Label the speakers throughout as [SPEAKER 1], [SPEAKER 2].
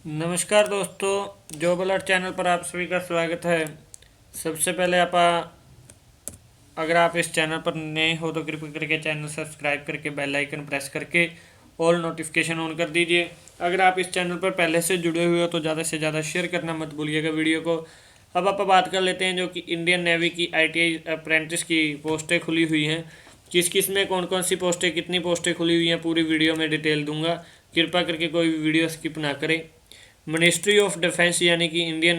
[SPEAKER 1] नमस्कार दोस्तों, job alert channel पर आप सभी का स्वागत है। सबसे पहले अगर आप इस चैनल पर नए हो तो कृपया करके चैनल सब्सक्राइब करके बेल आइकन प्रेस करके ऑल नोटिफिकेशन ऑन कर दीजिए। अगर आप इस चैनल पर पहले से जुड़े हुए हो तो ज़्यादा से ज़्यादा शेयर करना मत भूलिएगा वीडियो को। अब आप बात कर लेते हैं जो कि इंडियन नेवी की ITI अप्रेंटिस की पोस्टें खुली हुई हैं। किस किस में कौन कौन सी पोस्टें, कितनी पोस्टें खुली हुई हैं, पूरी वीडियो में डिटेल दूंगा। कृपया करके कोई भी वीडियो स्किप ना करें। मिनिस्ट्री ऑफ डिफेंस यानी कि इंडियन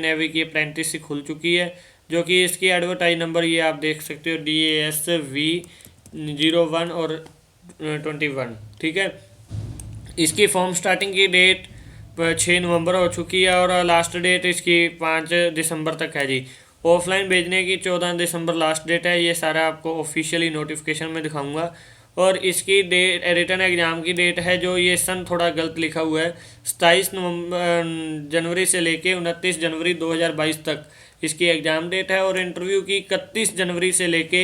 [SPEAKER 1] नेवी की अप्रेंटिस खुल चुकी है, जो कि इसकी एडवर्टाइज नंबर ये आप देख सकते हो DASV 01 और 21। ठीक है, इसकी फॉर्म स्टार्टिंग की डेट 6 नवंबर हो चुकी है और लास्ट डेट इसकी 5 दिसंबर तक है जी। ऑफलाइन भेजने की 14 दिसंबर लास्ट डेट है। ये सारा आपको ऑफिशियली नोटिफिकेशन में दिखाऊंगा। और इसकी डेट रिटर्न एग्ज़ाम की डेट है, जो ये सन थोड़ा गलत लिखा हुआ है, 27 जनवरी से लेके 29 जनवरी 2022 तक इसकी एग्ज़ाम डेट है। और इंटरव्यू की 31 जनवरी से लेके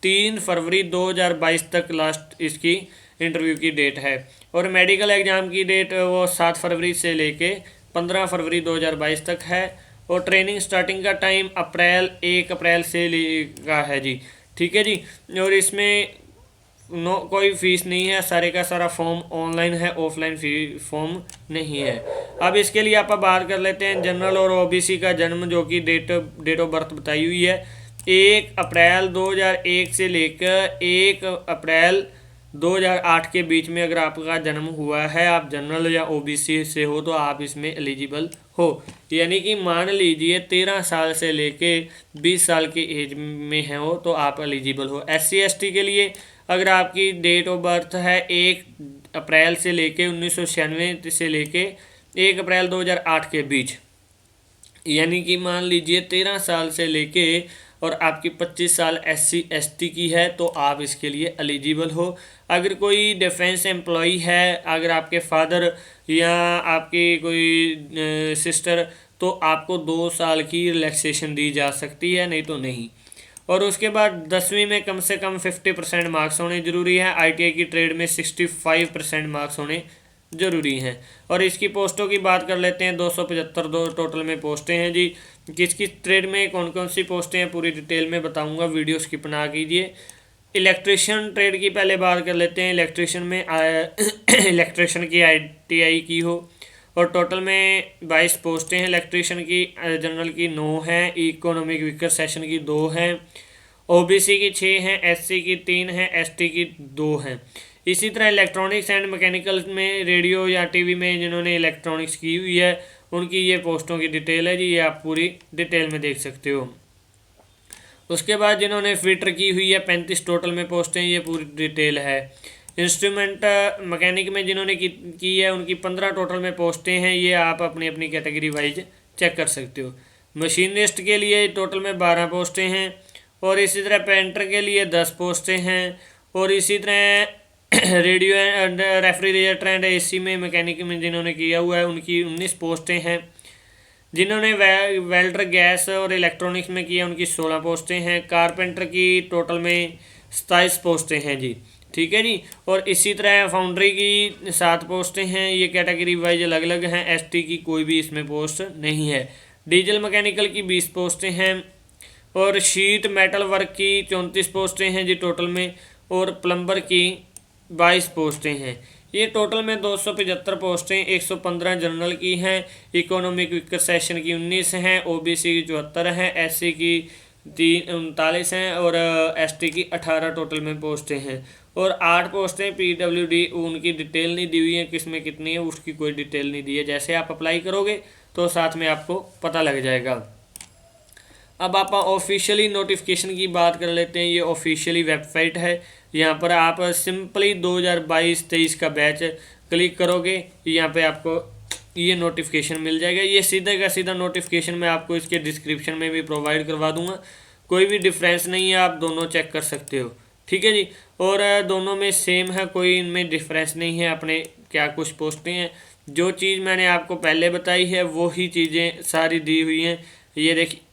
[SPEAKER 1] 3 फरवरी 2022 तक लास्ट इसकी इंटरव्यू की डेट है। और मेडिकल एग्ज़ाम की डेट वो 7 फरवरी से लेके 15 फरवरी 2022 तक है। और ट्रेनिंग स्टार्टिंग का टाइम 1 अप्रैल से का है जी। ठीक है जी। और इसमें कोई फीस नहीं है, सारे का सारा फॉर्म ऑनलाइन है, ऑफलाइन फॉर्म नहीं है। अब इसके लिए आप बात कर लेते हैं जनरल और OBC का जन्म, जो कि डेट ऑफ बर्थ बताई हुई है 1 अप्रैल 2001 से लेकर 1 अप्रैल 2008 के बीच में अगर आपका जन्म हुआ है, आप जनरल या OBC से हो तो आप इसमें एलिजिबल हो। यानी कि मान लीजिए 13 साल से लेके 20 साल की एज में है हो तो आप एलिजिबल हो। SC ST के लिए अगर आपकी डेट ऑफ बर्थ है 1 अप्रैल से लेके 1996 से लेके 1 अप्रैल 2008 के बीच, यानी कि मान लीजिए 13 साल से लेके और आपकी 25 साल SC ST की है तो आप इसके लिए एलिजिबल हो। अगर कोई डिफेंस एम्प्लॉई है, अगर आपके फादर या आपकी कोई सिस्टर, तो आपको 2 साल की रिलैक्सेशन दी जा सकती है, नहीं तो नहीं। और उसके बाद 10वीं में कम से कम 50% मार्क्स होने ज़रूरी है। ITI की ट्रेड में 65% मार्क्स होने ज़रूरी हैं। और इसकी पोस्टों की बात कर लेते हैं। 275 दो टोटल में पोस्टें हैं जी। किस किस ट्रेड में कौन कौन सी पोस्टें हैं पूरी डिटेल में बताऊंगा, वीडियो स्किप ना कीजिए। इलेक्ट्रिशियन ट्रेड की पहले बात कर लेते हैं। इलेक्ट्रिशियन में इलेक्ट्रिशियन की ITI की हो और टोटल में 22 पोस्टें हैं इलेक्ट्रिशियन की। जनरल की 9 हैं, इकोनॉमिक वीकर सेशन की 2 हैं, OBC की 6 हैं, SC की 3 हैं, ST की 2 हैं। इसी तरह इलेक्ट्रॉनिक्स एंड मैकेनिकल में रेडियो या TV में जिन्होंने इलेक्ट्रॉनिक्स की हुई है उनकी ये पोस्टों की डिटेल है जी, ये आप पूरी डिटेल में देख सकते हो। उसके बाद जिन्होंने फिटर की हुई है 35 टोटल में पोस्टें, ये पूरी डिटेल है। इंस्ट्रूमेंट मैकेनिक में जिन्होंने की है उनकी 15 टोटल में पोस्टें हैं, ये आप अपनी अपनी कैटेगरी वाइज चेक कर सकते हो। मशीनिस्ट के लिए टोटल में 12 पोस्टें हैं और इसी तरह पेंटर के लिए 10 पोस्टें हैं। और इसी तरह radio and refrigerator and AC में मैकेनिक में जिन्होंने किया हुआ है उनकी 19 पोस्टें हैं। जिन्होंने वेल्डर गैस और इलेक्ट्रॉनिक्स में किया उनकी 16 पोस्टें हैं। कारपेंटर की टोटल में 27 पोस्टें हैं जी। ठीक है जी। और इसी तरह फाउंड्री की 7 पोस्टें हैं, ये कैटेगरी वाइज अलग अलग हैं। ST की कोई भी इसमें पोस्ट नहीं है। डीजल मैकेनिकल की 20 पोस्टें हैं और शीट मेटल वर्क की 34 पोस्टें हैं जी टोटल में। और प्लम्बर की 22 पोस्टें हैं। ये टोटल में 275 पोस्टें 115 जनरल की हैं, इकोनॉमिक वीकर सेशन की 19 हैं, OBC की 74 हैं, SC की 39 हैं और ST की 18 टोटल में पोस्टें हैं। और 8 पोस्टें PWD, उनकी डिटेल नहीं दी हुई है, किस में कितनी है उसकी कोई डिटेल नहीं दी है। जैसे आप अप्लाई करोगे तो साथ में आपको पता लग जाएगा। अब आप ऑफिशियली नोटिफिकेशन की बात कर लेते हैं। ये ऑफिशियली वेबसाइट है, यहाँ पर आप सिंपली 2022-23 का बैच क्लिक करोगे, यहाँ पे आपको ये नोटिफिकेशन मिल जाएगा। ये सीधा का सीधा नोटिफिकेशन मैं आपको इसके डिस्क्रिप्शन में भी प्रोवाइड करवा दूंगा, कोई भी डिफरेंस नहीं है, आप दोनों चेक कर सकते हो। ठीक है जी। और दोनों में सेम है, कोई इनमें डिफरेंस नहीं है। अपने क्या कुछ पोस्टें हैं, जो चीज़ मैंने आपको पहले बताई है वही चीज़ें सारी दी हुई हैं। ये देखिए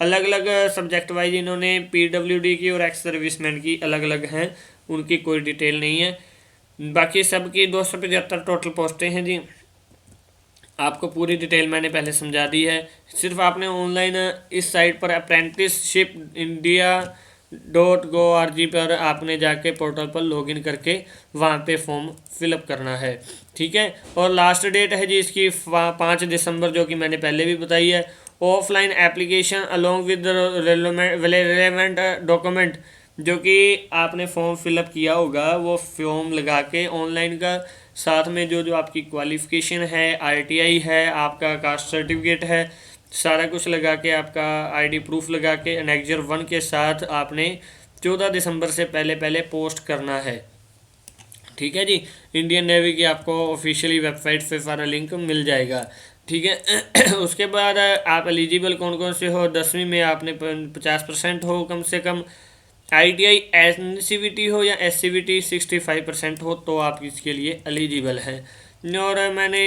[SPEAKER 1] अलग अलग सब्जेक्ट वाइज इन्होंने PWD की और एक्स सर्विसमैन की अलग अलग हैं, उनकी कोई डिटेल नहीं है। बाकी सबकी 275 टोटल पोस्टें हैं जी। आपको पूरी डिटेल मैंने पहले समझा दी है। सिर्फ आपने ऑनलाइन इस साइट पर apprenticeshipindia.org पर आपने जाके पोर्टल पर लॉगिन करके वहाँ पे फॉर्म फिलअप करना है, ठीक है। और लास्ट डेट है जी इसकी 5 दिसंबर, जो कि मैंने पहले भी बताई है। Offline application along with relevant document, जो कि आपने फॉर्म फिलअप किया होगा वो फॉर्म लगा के ऑनलाइन का, साथ में जो जो आपकी क्वालिफ़िकेशन है, आईटीआई है, आपका कास्ट सर्टिफिकेट है, सारा कुछ लगा के, आपका आईडी प्रूफ लगा के एनेक्जर 1 के साथ आपने 14 दिसंबर से पहले पहले पोस्ट करना है, ठीक है जी। इंडियन नेवी की आपको ऑफिशियली वेबसाइट पे सारा लिंक मिल जाएगा, ठीक है। उसके बाद आप एलिजिबल कौन कौन से हो, 10वीं में आपने 50% हो कम से कम, आईटीआई एनसीवीटी हो या एससीवीटी 65% हो तो आप इसके लिए एलिजिबल हैं। और मैंने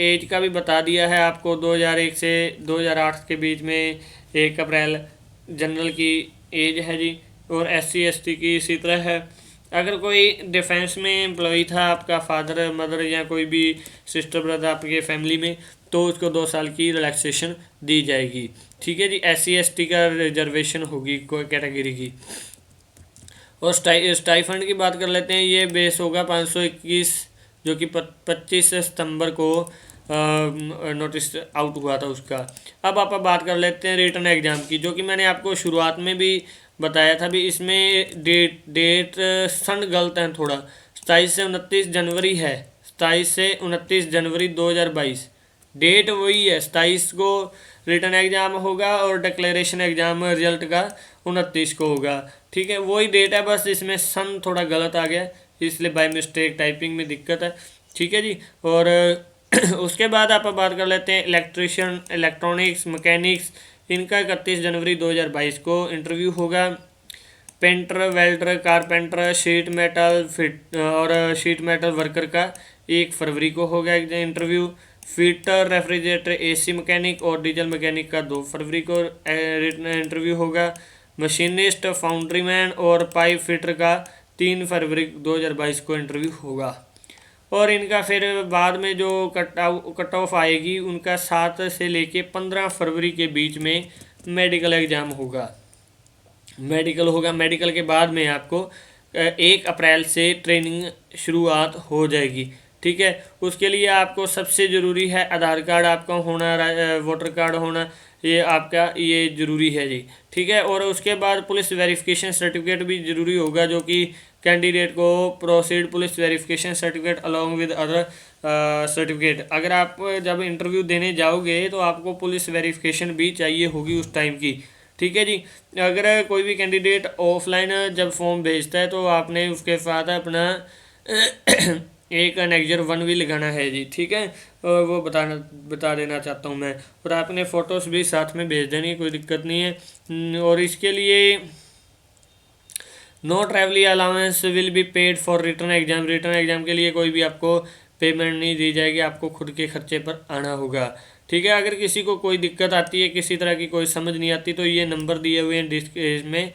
[SPEAKER 1] एज का भी बता दिया है आपको, 2001 से 2008 के बीच में 1 अप्रैल जनरल की एज है जी। और एससी एसटी की इसी तरह है। अगर कोई डिफेंस में एम्प्लॉई था, आपका फादर मदर या कोई भी सिस्टर ब्रदर आपके फैमिली में, तो उसको 2 साल की रिलैक्सेशन दी जाएगी, ठीक है जी। एससी एसटी का रिजर्वेशन होगी कोई कैटेगरी की। और स्टाइफंड की बात कर लेते हैं, ये बेस होगा 521, जो कि 25 सितंबर को नोटिस आउट हुआ था उसका। अब आप बात कर लेते हैं रिटन एग्ज़ाम की, जो कि मैंने आपको शुरुआत में भी बताया था भी। इसमें डेट सन गलत है थोड़ा, 27 से 29 जनवरी है, 27 से 29 जनवरी 2022 डेट वही है। 27 को रिटन एग्ज़ाम होगा और डिक्लेरेशन एग्ज़ाम रिजल्ट का 29 को होगा, ठीक है। वही डेट है, बस इसमें सन थोड़ा गलत आ गया, इसलिए बाय मिस्टेक टाइपिंग में दिक्कत है, ठीक है जी। और उसके बाद आप बात कर लेते हैं इलेक्ट्रिशियन, इलेक्ट्रॉनिक्स, मैकेनिक्स, इनका 31 जनवरी 2022 को इंटरव्यू होगा। Painter, welder, carpenter, sheet metal fit और शीट मेटल वर्कर का 1 फरवरी को होगा interview. Fitter, refrigerator, AC mechanic और डीजल मैकेनिक का 2 फरवरी को इंटरव्यू होगा। मशीनिस्ट, फाउंड्रीमैन और पाइप फिटर का 3 फरवरी 2022 को इंटरव्यू होगा। और इनका फिर बाद में जो कट ऑफ आएगी, उनका 7 से लेके 15 फरवरी के बीच में मेडिकल एग्ज़ाम होगा। मेडिकल के बाद में आपको 1 अप्रैल से ट्रेनिंग शुरुआत हो जाएगी, ठीक है। उसके लिए आपको सबसे ज़रूरी है आधार कार्ड आपका होना, वोटर कार्ड होना, ये आपका ये ज़रूरी है जी, ठीक है। और उसके बाद पुलिस वेरिफिकेशन सर्टिफिकेट भी ज़रूरी होगा, जो कि कैंडिडेट को proceed police verification certificate along with other certificate. अगर आप जब इंटरव्यू देने जाओगे तो आपको पुलिस वेरिफिकेशन भी चाहिए होगी उस टाइम की, ठीक है जी। अगर कोई भी कैंडिडेट ऑफलाइन जब फॉर्म भेजता है तो आपने उसके साथ अपना एक एनेक्जर 1 भी लगाना है जी, ठीक है। और वो बता देना चाहता हूँ मैं। और आपने फ़ोटोज़ भी साथ में भेज देनी, कोई दिक्कत नहीं है। और इसके लिए no travelling allowance will be paid for return exam. Return exam के लिए कोई भी आपको पेमेंट नहीं दी जाएगी, आपको खुद के खर्चे पर आना होगा, ठीक है। अगर किसी को कोई दिक्कत आती है, किसी तरह की कोई समझ नहीं आती, तो ये नंबर दिए हुए हैं इसमें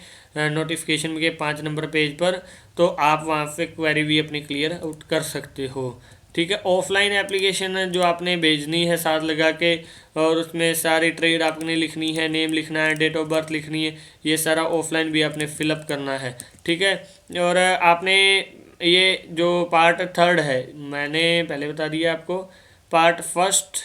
[SPEAKER 1] नोटिफिकेशन के 5 नंबर पेज पर, तो आप वहाँ से क्वेरी भी अपनी क्लियर आउट कर सकते हो, ठीक है। ऑफलाइन एप्लीकेशन जो आपने भेजनी है साथ लगा के, और उसमें सारी ट्रेड आपने लिखनी है, नेम लिखना है, डेट ऑफ बर्थ लिखनी है, ये सारा ऑफलाइन भी आपने फिलअप करना है, ठीक है। और आपने ये जो पार्ट 3 है मैंने पहले बता दिया आपको। Part 1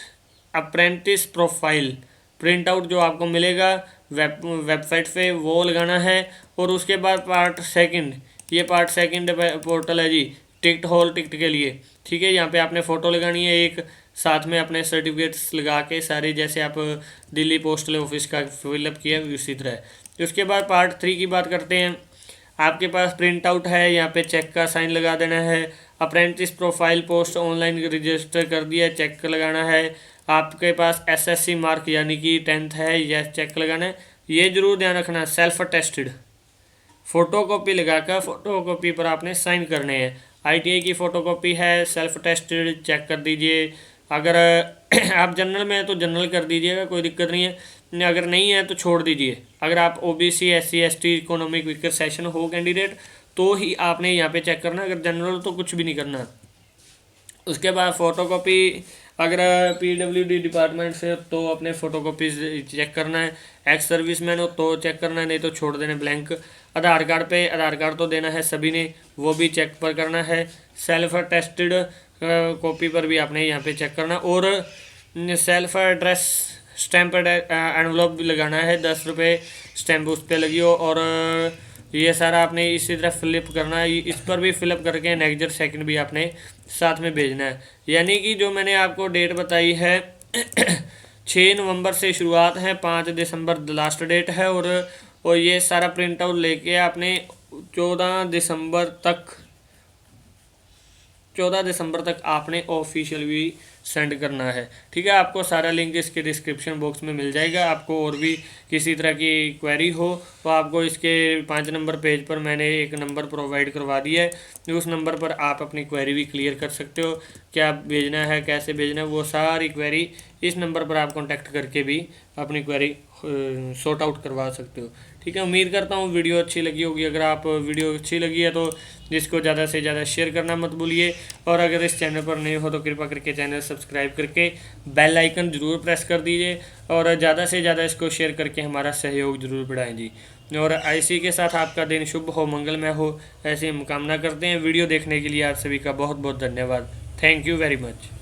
[SPEAKER 1] apprentice profile print out जो आपको मिलेगा वेबसाइट पे वो लगाना है। और उसके बाद पार्ट 2, ये पार्ट 2 पोर्टल है जी, टिकट हॉल टिकट के लिए, ठीक है। यहाँ पे आपने फ़ोटो लगानी है एक, साथ में अपने सर्टिफिकेट्स लगा के सारे, जैसे आप दिल्ली पोस्टल ऑफिस का फिलअप किया उसी तरह। उसके बाद पार्ट 3 की बात करते हैं। आपके पास प्रिंट आउट है, यहाँ पे चेक का साइन लगा देना है। Apprentice profile post online register कर दिया, चेक लगाना है। आपके पास एसएससी मार्क यानी कि 10th है, यह चेक लगाना है। ये जरूर ध्यान रखना, सेल्फ अटेस्टेड फ़ोटोकॉपी लगाकर फ़ोटोकॉपी पर आपने साइन करने हैं। आईटीआई की फ़ोटोकॉपी है, सेल्फ अटेस्टेड चेक कर दीजिए। अगर आप जनरल में है तो जनरल कर दीजिएगा, कोई दिक्कत नहीं है। अगर नहीं है तो छोड़ दीजिए। अगर आप OBC, SC, ST, economic weaker session हो कैंडिडेट तो ही आपने यहाँ पे चेक करना, अगर जनरल तो कुछ भी नहीं करना। उसके बाद फ़ोटोकॉपी अगर PWD डिपार्टमेंट से तो अपने फ़ोटोकॉपीज चेक करना है, एक्स सर्विसमैन हो तो चेक करना है, नहीं तो छोड़ देना ब्लैंक। आधार कार्ड पे आधार कार्ड तो देना है सभी ने, वो भी चेक पर करना है। सेल्फ अटेस्टेड कॉपी पर भी आपने यहाँ पे चेक करना, और सेल्फ एड्रेस स्टैंप एनवलप भी लगाना है, 10 रुपये स्टैंप उस पर लगी हो। और ये सारा आपने इसी तरह फिलिप करना है, इस पर भी फिलअप करके नेक्स्ट सेकंड भी आपने साथ में भेजना है। यानी कि जो मैंने आपको डेट बताई है 6 नवंबर से शुरुआत है, 5 दिसंबर लास्ट डेट है। और ये सारा प्रिंट आउट लेके आपने 14 दिसंबर तक आपने ऑफिशियल भी सेंड करना है। ठीक है, आपको सारा लिंक इसके डिस्क्रिप्शन बॉक्स में मिल जाएगा। आपको और भी किसी तरह की क्वेरी हो तो आपको इसके 5 नंबर पेज पर मैंने एक नंबर प्रोवाइड करवा दिया है, उस नंबर पर आप अपनी क्वेरी भी क्लियर कर सकते हो। क्या भेजना है, कैसे भेजना है, वो सारी क्वेरी इस नंबर पर आप कॉन्टैक्ट करके भी अपनी क्वेरी सॉर्ट आउट करवा सकते हो। ठीक है, उम्मीद करता हूँ वीडियो अच्छी लगी होगी। अगर आप वीडियो अच्छी लगी है तो इसको ज़्यादा से ज़्यादा शेयर करना मत भूलिए, और अगर इस चैनल पर नए हो तो कृपा करके चैनल सब्सक्राइब करके बेल आइकन ज़रूर प्रेस कर दीजिए, और ज़्यादा से ज़्यादा इसको शेयर करके हमारा सहयोग ज़रूर बढ़ाएं जी। और इसी के साथ आपका दिन शुभ हो, मंगलमय हो, ऐसी हम कामना करते हैं। वीडियो देखने के लिए आप सभी का बहुत बहुत धन्यवाद। Thank you very much.